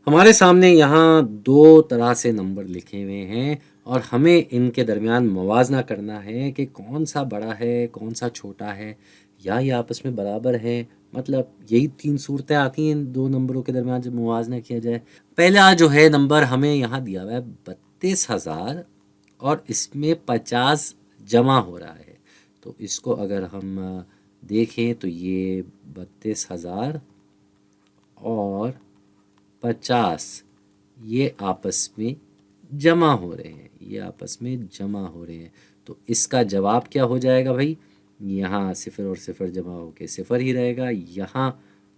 ہمارے سامنے یہاں دو طرح سے نمبر لکھے ہوئے ہیں اور ہمیں ان کے درمیان موازنہ کرنا ہے کہ کون سا بڑا ہے کون سا چھوٹا ہے، یا یہ آپس میں برابر ہیں۔ مطلب یہی تین صورتیں آتی ہیں ان دو نمبروں کے درمیان جب موازنہ کیا جائے۔ پہلا جو ہے نمبر ہمیں یہاں دیا ہوا ہے 32,000 اور اس میں 50 جمع ہو رہا ہے، تو اس کو اگر ہم دیکھیں تو یہ 32,000 اور 50 یہ آپس میں جمع ہو رہے ہیں، یہ آپس میں جمع ہو رہے ہیں، تو اس کا جواب کیا ہو جائے گا بھائی؟ یہاں صفر اور صفر جمع ہو کے صفر ہی رہے گا، یہاں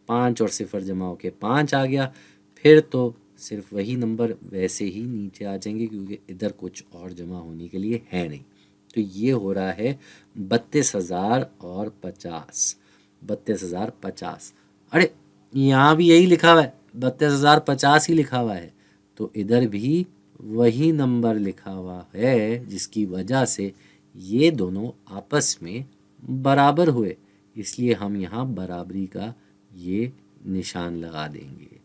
5 اور صفر جمع ہو کے 5 آ گیا، پھر تو صرف وہی نمبر ویسے ہی نیچے آ جائیں گے کیونکہ ادھر کچھ اور جمع ہونے کے لیے ہے نہیں۔ تو یہ ہو رہا ہے 32,000 اور 50، 32,050۔ ارے یہاں بھی یہی لکھا ہوا ہے، 32,050 ہی لکھا ہوا ہے، تو ادھر بھی وہی نمبر لکھا ہوا ہے جس کی وجہ سے یہ دونوں آپس میں برابر ہوئے، اس لیے ہم یہاں برابری کا یہ نشان لگا دیں گے۔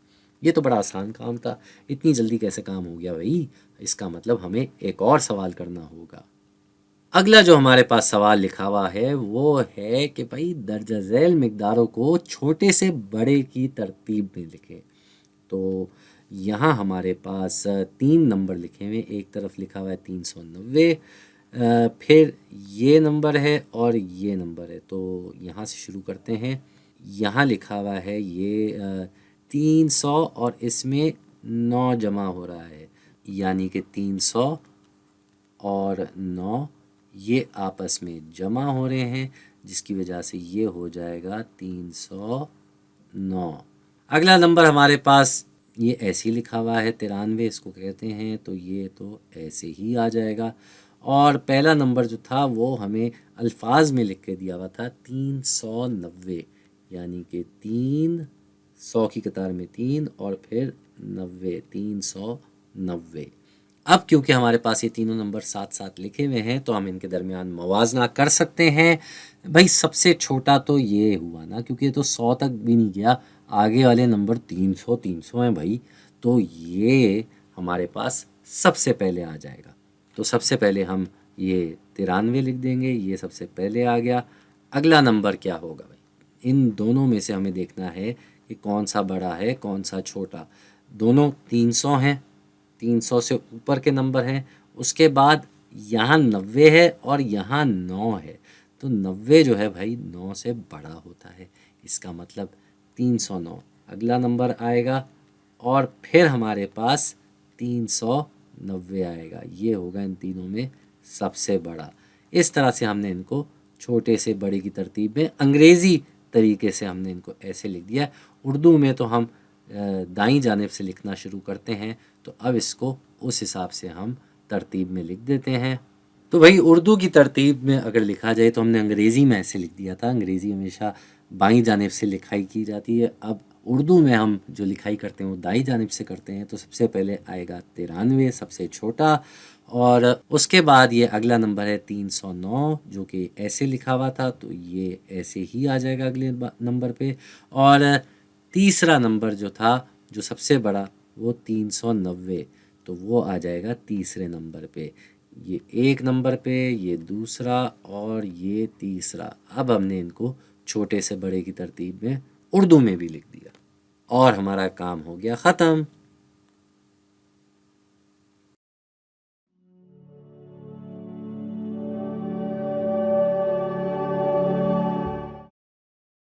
یہ تو بڑا آسان کام تھا، اتنی جلدی کیسے کام ہو گیا بھائی؟ اس کا مطلب ہمیں ایک اور سوال کرنا ہوگا۔ اگلا جو ہمارے پاس سوال لکھا ہوا ہے وہ ہے کہ بھائی درجہ ذیل مقداروں کو چھوٹے سے بڑے کی ترتیب میں لکھیں۔ تو یہاں ہمارے پاس 3 نمبر لکھے ہوئے، ایک طرف لکھا ہوا ہے 390، پھر یہ نمبر ہے اور یہ نمبر ہے، تو یہاں سے شروع کرتے ہیں۔ یہاں لکھا ہوا ہے یہ 300 اور اس میں 9 جمع ہو رہا ہے، یعنی کہ 300 اور 9 یہ آپس میں جمع ہو رہے ہیں، جس کی وجہ سے یہ ہو جائے گا 309۔ اگلا نمبر ہمارے پاس یہ ایسے ہی لکھا ہوا ہے 93، اس کو کہتے ہیں، تو یہ تو ایسے ہی آ جائے گا۔ اور پہلا نمبر جو تھا وہ ہمیں الفاظ میں لکھ کے دیا ہوا تھا 390، یعنی کہ 300 کی قطار میں 3 اور پھر 90، 390۔ اب کیونکہ ہمارے پاس یہ تینوں نمبر ساتھ ساتھ لکھے ہوئے ہیں تو ہم ان کے درمیان موازنہ کر سکتے ہیں۔ بھائی سب سے چھوٹا تو یہ ہوا نا، کیونکہ یہ تو 100 تک بھی نہیں گیا، آگے والے نمبر 300 ہیں بھائی، تو یہ ہمارے پاس سب سے پہلے آ جائے گا۔ تو سب سے پہلے ہم یہ 93 لکھ دیں گے، یہ سب سے پہلے آ گیا۔ اگلا نمبر کیا ہوگا بھائی؟ ان دونوں میں سے ہمیں دیکھنا ہے کہ کون سا بڑا ہے کون سا چھوٹا۔ دونوں 300 ہیں، 300 سے اوپر کے نمبر ہیں، اس کے بعد یہاں 90 ہے اور یہاں 9 ہے، تو 90 جو ہے بھائی 9 سے بڑا ہوتا ہے، اس کا مطلب 309 اگلا نمبر آئے گا، اور پھر ہمارے پاس 390 آئے گا، یہ ہوگا ان تینوں میں سب سے بڑا۔ اس طرح سے ہم نے ان کو چھوٹے سے بڑے کی ترتیب میں انگریزی طریقے سے ہم نے ان کو ایسے لکھ دیا۔ اردو میں تو ہم دائیں جانب سے لکھنا شروع کرتے ہیں، تو اب اس کو اس حساب سے ہم ترتیب میں لکھ دیتے ہیں۔ تو بھائی اردو کی ترتیب میں اگر لکھا جائے تو ہم نے انگریزی میں ایسے لکھ دیا تھا، انگریزی ہمیشہ بائیں جانب سے لکھائی کی جاتی ہے، اب اردو میں ہم جو لکھائی کرتے ہیں وہ دائیں جانب سے کرتے ہیں، تو سب سے پہلے آئے گا 93 سب سے چھوٹا، اور اس کے بعد یہ اگلا نمبر ہے 309 جو کہ ایسے لکھا ہوا تھا، تو یہ ایسے ہی آ جائے گا اگلے نمبر پہ، اور تیسرا نمبر جو تھا جو سب سے بڑا وہ 390، تو وہ آ جائے گا تیسرے نمبر پہ، یہ ایک نمبر پہ، یہ دوسرا اور یہ تیسرا۔ اب ہم نے ان کو چھوٹے سے بڑے کی ترتیب میں اردو میں بھی لکھ دیا اور ہمارا کام ہو گیا ختم۔